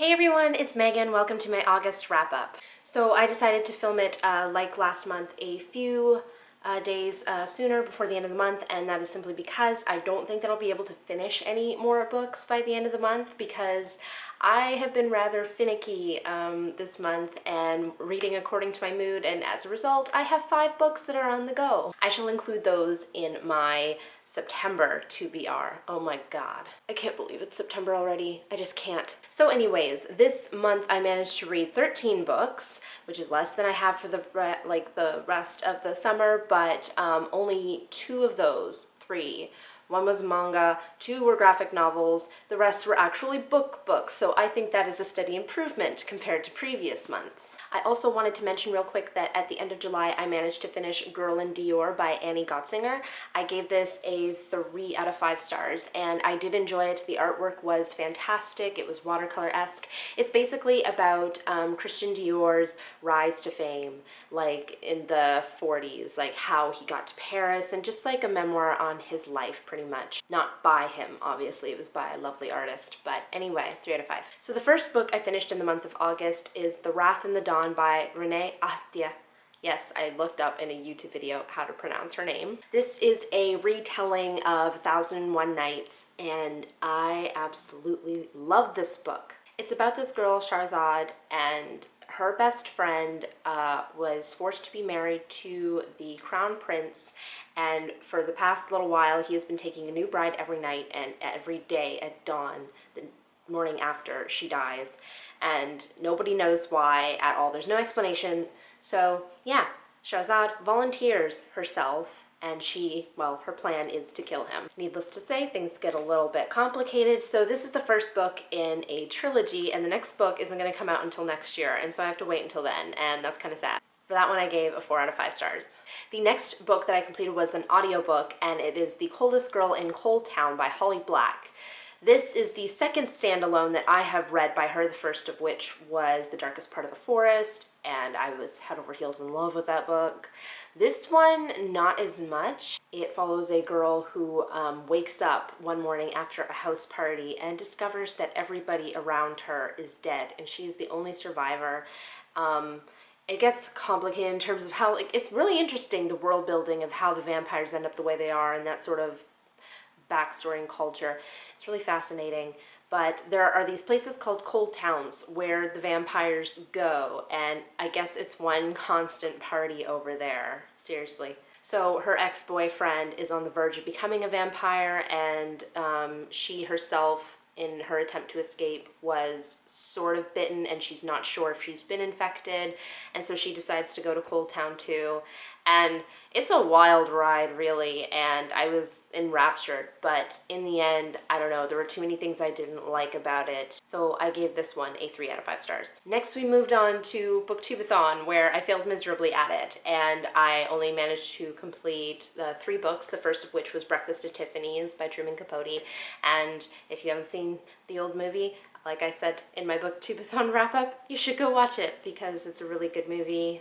Hey everyone, it's Megan. Welcome to my August wrap-up. So I decided to film it like last month, a few days sooner before the end of the month, and that is simply because I don't think that I'll be able to finish any more books by the end of the month because I have been rather finicky this month and reading according to my mood, and as a result I have 5 books that are on the go. I shall include those in my September TBR. Oh my god. I can't believe it's September already. I just can't. So anyways, this month I managed to read 13 books, which is less than I have for the rest of the summer, but only 2 of those 3. One was manga, 2 were graphic novels, the rest were actually books, so I think that is a steady improvement compared to previous months. I also wanted to mention real quick that at the end of July I managed to finish Girl in Dior by Annie Gottsinger. I gave this a 3 out of 5 stars, and I did enjoy it. The artwork was fantastic, it was watercolor-esque. It's basically about Christian Dior's rise to fame, like in the 40s, like how he got to Paris, and just like a memoir on his life, pretty much. Not by him, obviously, it was by a lovely artist, but anyway, 3 out of 5. So the first book I finished in the month of August is The Wrath and the Dawn by Renee Ahdieh. Yes, I looked up in a YouTube video how to pronounce her name. This is a retelling of 1001 Nights, and I absolutely love this book. It's about this girl, Shahrazad, and her best friend was forced to be married to the crown prince, and for the past little while he has been taking a new bride every night and every day at dawn, the morning after she dies, and nobody knows why at all. There's no explanation. So yeah, Shahrazad volunteers herself, and her plan is to kill him. Needless to say, things get a little bit complicated, so this is the first book in a trilogy, and the next book isn't going to come out until next year, and so I have to wait until then, and that's kind of sad. For that one I gave a 4 out of 5 stars. The next book that I completed was an audiobook, and it is The Coldest Girl in Coldtown by Holly Black. This is the second standalone that I have read by her, the first of which was The Darkest Part of the Forest, and I was head over heels in love with that book. This one, not as much. It follows a girl who wakes up one morning after a house party and discovers that everybody around her is dead, and she is the only survivor. It gets complicated in terms of how, it's really interesting, the world building of how the vampires end up the way they are and that sort of backstory and culture. It's really fascinating. But there are these places called cold towns where the vampires go, and I guess it's one constant party over there. Seriously. So her ex-boyfriend is on the verge of becoming a vampire, and she herself, in her attempt to escape, was sort of bitten, and she's not sure if she's been infected, and so she decides to go to Coldtown too. And it's a wild ride, really, and I was enraptured, but in the end, I don't know, there were too many things I didn't like about it, so I gave this one a 3 out of 5 stars. Next, we moved on to Booktubeathon, where I failed miserably at it, and I only managed to complete 3 books, the first of which was Breakfast at Tiffanys by Truman Capote, and if you haven't seen the old movie, like I said in my Booktubeathon wrap-up, you should go watch it, because it's a really good movie.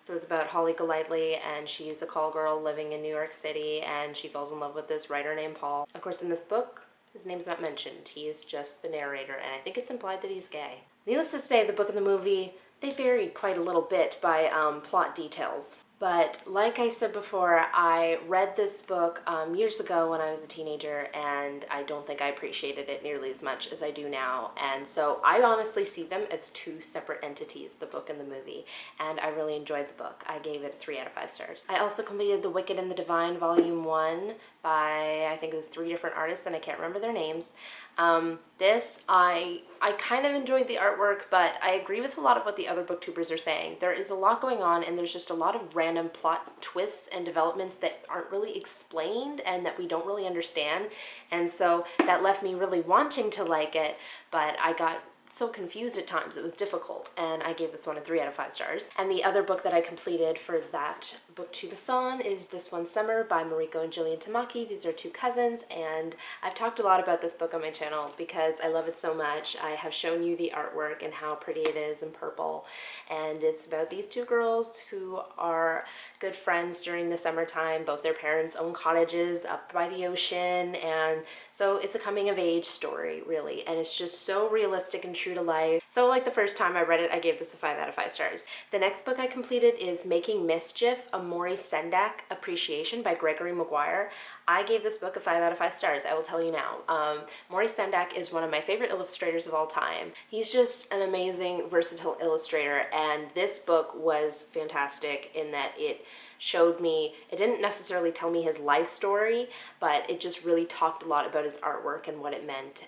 So it's about Holly Golightly, and she's a call girl living in New York City, and she falls in love with this writer named Paul. Of course, in this book, his name's not mentioned. He is just the narrator, and I think it's implied that he's gay. Needless to say, the book and the movie, they varied quite a little bit by plot details. But like I said before, I read this book years ago when I was a teenager, and I don't think I appreciated it nearly as much as I do now. And so I honestly see them as 2 separate entities, the book and the movie, and I really enjoyed the book. I gave it a 3 out of 5 stars. I also completed The Wicked and the Divine Volume 1 by, I think it was 3 different artists, and I can't remember their names. I kind of enjoyed the artwork, but I agree with a lot of what the other booktubers are saying. There is a lot going on, and there's just a lot of random plot twists and developments that aren't really explained and that we don't really understand, and so that left me really wanting to like it, but I got so confused at times. It was difficult, and I gave this one a 3 out of 5 stars. And the other book that I completed for that booktubeathon is This One Summer by Mariko and Jillian Tamaki. These are 2 cousins, and I've talked a lot about this book on my channel because I love it so much. I have shown you the artwork and how pretty it is in purple, and it's about these 2 girls who are good friends during the summertime. Both their parents own cottages up by the ocean, and so it's a coming of age story, really, and it's just so realistic and true to life. So like the first time I read it, I gave this a 5 out of 5 stars. The next book I completed is Making Mischief, a Maury Sendak appreciation by Gregory Maguire. I gave this book a 5 out of 5 stars, I will tell you now. Maury Sendak is one of my favorite illustrators of all time. He's just an amazing, versatile illustrator, and this book was fantastic in that it showed me, it didn't necessarily tell me his life story, but it just really talked a lot about his artwork and what it meant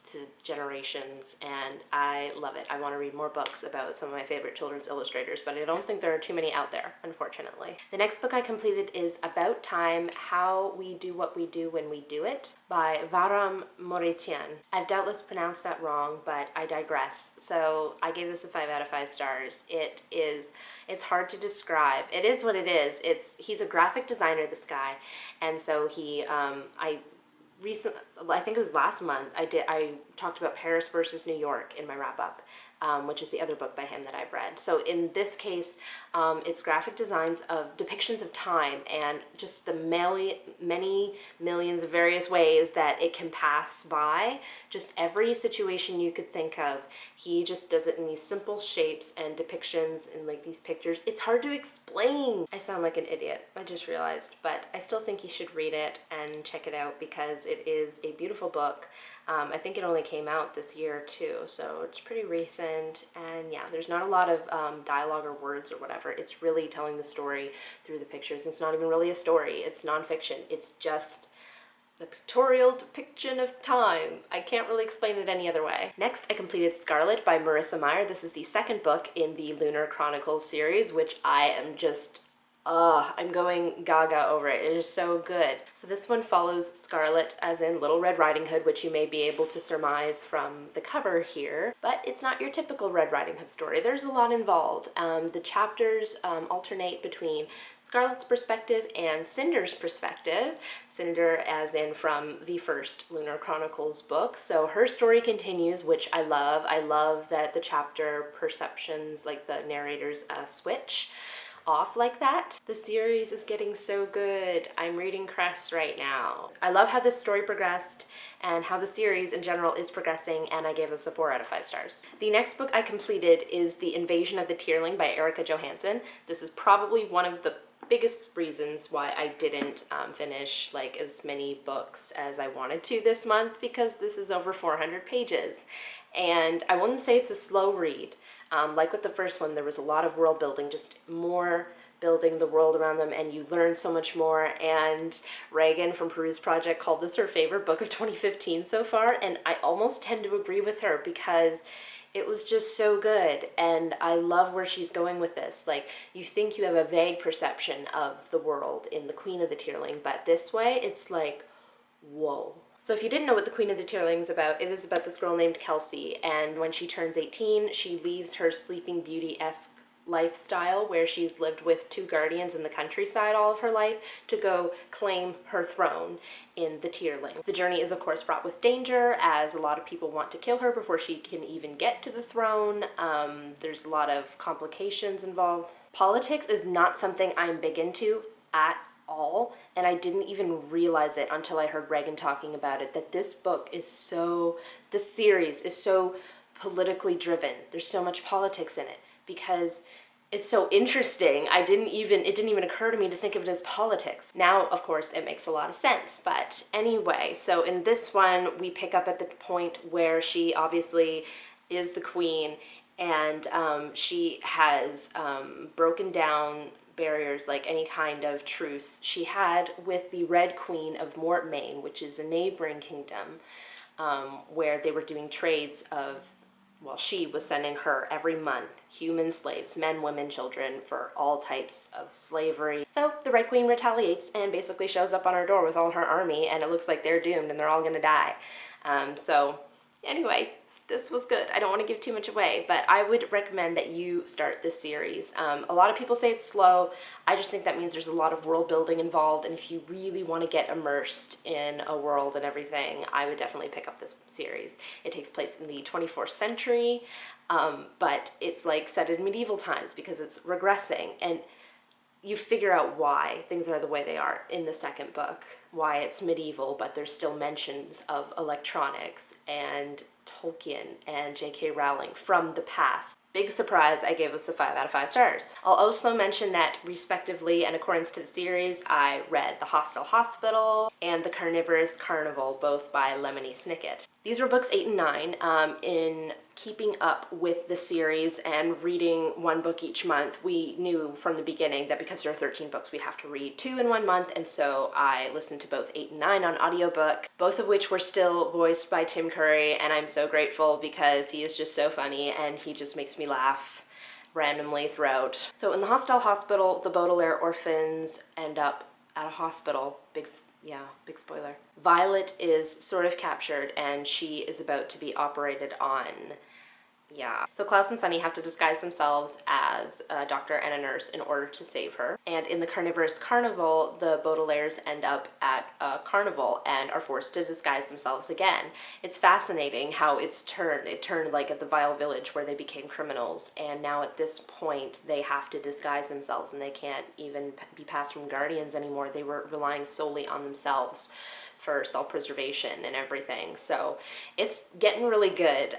to generations, and I love it. I want to read more books about some of my favorite children's illustrators, but I don't think there are too many out there, unfortunately. The next book I completed is About Time, How We Do What We Do When We Do It by Varam Moretian. I've doubtless pronounced that wrong, but I digress. So I gave this a 5 out of 5 stars. It's hard to describe. It is what it is. He's a graphic designer, this guy, and so I think it was last month, I talked about Paris versus New York in my wrap-up, which is the other book by him that I've read. So in this case, it's graphic designs of depictions of time and just the many millions of various ways that it can pass by. Just every situation you could think of, he just does it in these simple shapes and depictions and like these pictures. It's hard to explain. I sound like an idiot, I just realized, but I still think you should read it and check it out because it is a beautiful book. I think it only came out this year too, so it's pretty recent, and yeah, there's not a lot of dialogue or words or whatever. It's really telling the story through the pictures. It's not even really a story, it's nonfiction. It's just the pictorial depiction of time. I can't really explain it any other way. Next, I completed Scarlet by Marissa Meyer. This is the second book in the Lunar Chronicles series, which I am just I'm going gaga over it. It is so good. So this one follows Scarlet, as in Little Red Riding Hood, which you may be able to surmise from the cover here, but it's not your typical Red Riding Hood story. There's a lot involved. The chapters alternate between Scarlet's perspective and Cinder's perspective. Cinder as in from the first Lunar Chronicles book. So her story continues, which I love. I love that the chapter perceptions, like the narrators, switch off like that. The series is getting so good. I'm reading Crest right now. I love how this story progressed and how the series in general is progressing, and I gave this a 4 out of 5 stars. The next book I completed is The Invasion of the Tearling by Erica Johansson. This is probably one of the biggest reasons why I didn't finish like as many books as I wanted to this month, because this is over 400 pages. And I wouldn't say it's a slow read. Like with the first one, there was a lot of world building, just more building the world around them, and you learn so much more. And Reagan from Peruse Project called this her favorite book of 2015 so far, and I almost tend to agree with her because it was just so good, and I love where she's going with this. Like, you think you have a vague perception of the world in The Queen of the Tearling, but this way, it's like, whoa. So if you didn't know what The Queen of the Tearling is about, it is about this girl named Kelsey, and when she turns 18, she leaves her Sleeping Beauty-esque lifestyle where she's lived with 2 guardians in the countryside all of her life to go claim her throne in the Tearling. The journey is of course fraught with danger, as a lot of people want to kill her before she can even get to the throne. There's a lot of complications involved. Politics is not something I'm big into at all, and I didn't even realize it until I heard Reagan talking about it, that this series is so politically driven. There's so much politics in it because it's so interesting. It didn't even occur to me to think of it as politics. Now, of course, it makes a lot of sense, but anyway, so in this one, we pick up at the point where she obviously is the queen, and she has broken down barriers, like any kind of truce she had with the Red Queen of Mortmain, which is a neighboring kingdom, where they were doing trades of, well, she was sending her every month human slaves, men, women, children, for all types of slavery. So the Red Queen retaliates and basically shows up on her door with all her army, and it looks like they're doomed and they're all gonna die. So anyway, this was good. I don't want to give too much away, but I would recommend that you start this series. A lot of people say it's slow. I just think that means there's a lot of world building involved, and if you really want to get immersed in a world and everything, I would definitely pick up this series. It takes place in the 24th century, but it's like set in medieval times because it's regressing, and you figure out why things are the way they are in the second book, why it's medieval, but there's still mentions of electronics and Tolkien and J.K. Rowling from the past. Big surprise, I gave this a 5 out of 5 stars. I'll also mention that, respectively, in accordance to the series, I read The Hostel Hospital and The Carnivorous Carnival, both by Lemony Snicket. These were books 8 and 9. In keeping up with the series and reading one book each month, we knew from the beginning that because there are 13 books, we'd have to read 2 in 1 month, and so I listened to both 8 and 9 on audiobook, both of which were still voiced by Tim Curry, and I'm so grateful because he is just so funny and he just makes me laugh randomly throughout. So in The Hostel Hospital, the Baudelaire orphans end up at a hospital. Big spoiler. Violet is sort of captured and she is about to be operated on. Yeah. So Klaus and Sunny have to disguise themselves as a doctor and a nurse in order to save her. And in the Carnivorous Carnival, the Baudelaires end up at a carnival and are forced to disguise themselves again. It's fascinating how it's turned. It turned like at the Vile Village where they became criminals, and now at this point they have to disguise themselves and they can't even be passed from guardians anymore. They were relying solely on themselves for self-preservation and everything. So it's getting really good.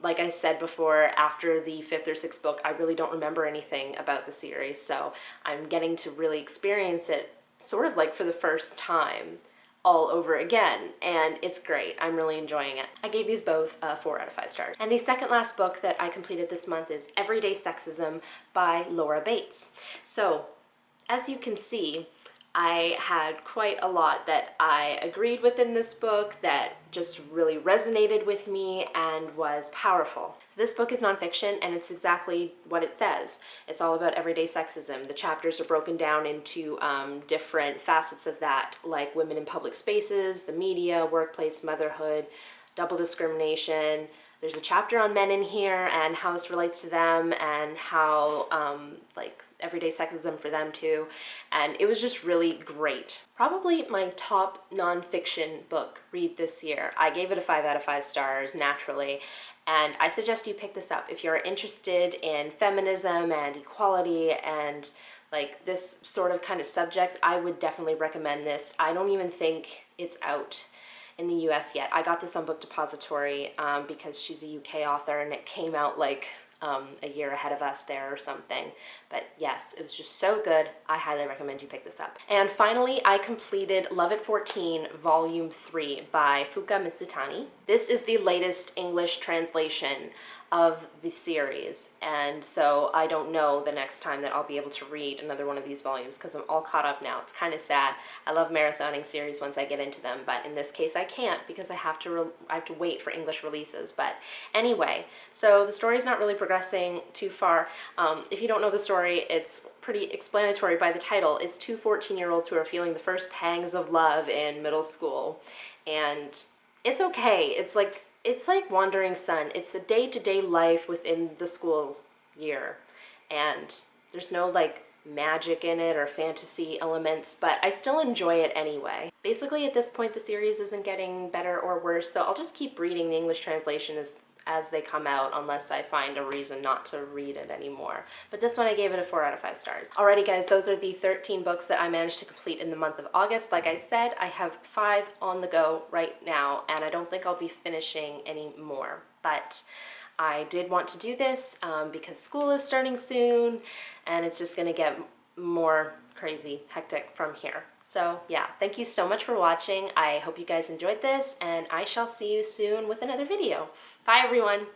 Like I said before, after the 5th or 6th book, I really don't remember anything about the series, so I'm getting to really experience it sort of like for the first time all over again, and it's great. I'm really enjoying it. I gave these both 4 out of 5 stars. And the second last book that I completed this month is Everyday Sexism by Laura Bates. So, as you can see, I had quite a lot that I agreed with in this book that just really resonated with me and was powerful. So this book is nonfiction, and it's exactly what it says. It's all about everyday sexism. The chapters are broken down into different facets of that, like women in public spaces, the media, workplace, motherhood, double discrimination. There's a chapter on men in here and how this relates to them and how like everyday sexism for them too, and it was just really great. Probably my top nonfiction book read this year. I gave it a 5 out of 5 stars naturally, and I suggest you pick this up if you're interested in feminism and equality and like this sort of kind of subject. I would definitely recommend this. I don't even think it's out in the US yet. I got this on Book Depository because she's a UK author and it came out like a year ahead of us there or something. But yes, it was just so good. I highly recommend you pick this up. And finally, I completed Love at 14 Volume 3 by Fuka Mitsutani. This is the latest English translation of the series, and so I don't know the next time that I'll be able to read another one of these volumes because I'm all caught up now. It's kind of sad. I love marathoning series once I get into them, but in this case I can't because I have to wait for English releases. But anyway, so the story's not really progressing too far. If you don't know the story, it's pretty explanatory by the title. It's 2 14-year-olds who are feeling the first pangs of love in middle school, and it's okay. It's like Wandering Sun. It's a day-to-day life within the school year, and there's no like magic in it or fantasy elements, but I still enjoy it anyway. Basically, at this point, the series isn't getting better or worse, so I'll just keep reading the English translation as they come out unless I find a reason not to read it anymore. But this one I gave it a 4 out of 5 stars. Alrighty guys, those are the 13 books that I managed to complete in the month of August. Like I said, I have 5 on the go right now, and I don't think I'll be finishing any more. But I did want to do this because school is starting soon, and it's just gonna get more crazy, hectic from here. So yeah, thank you so much for watching. I hope you guys enjoyed this, and I shall see you soon with another video. Bye everyone!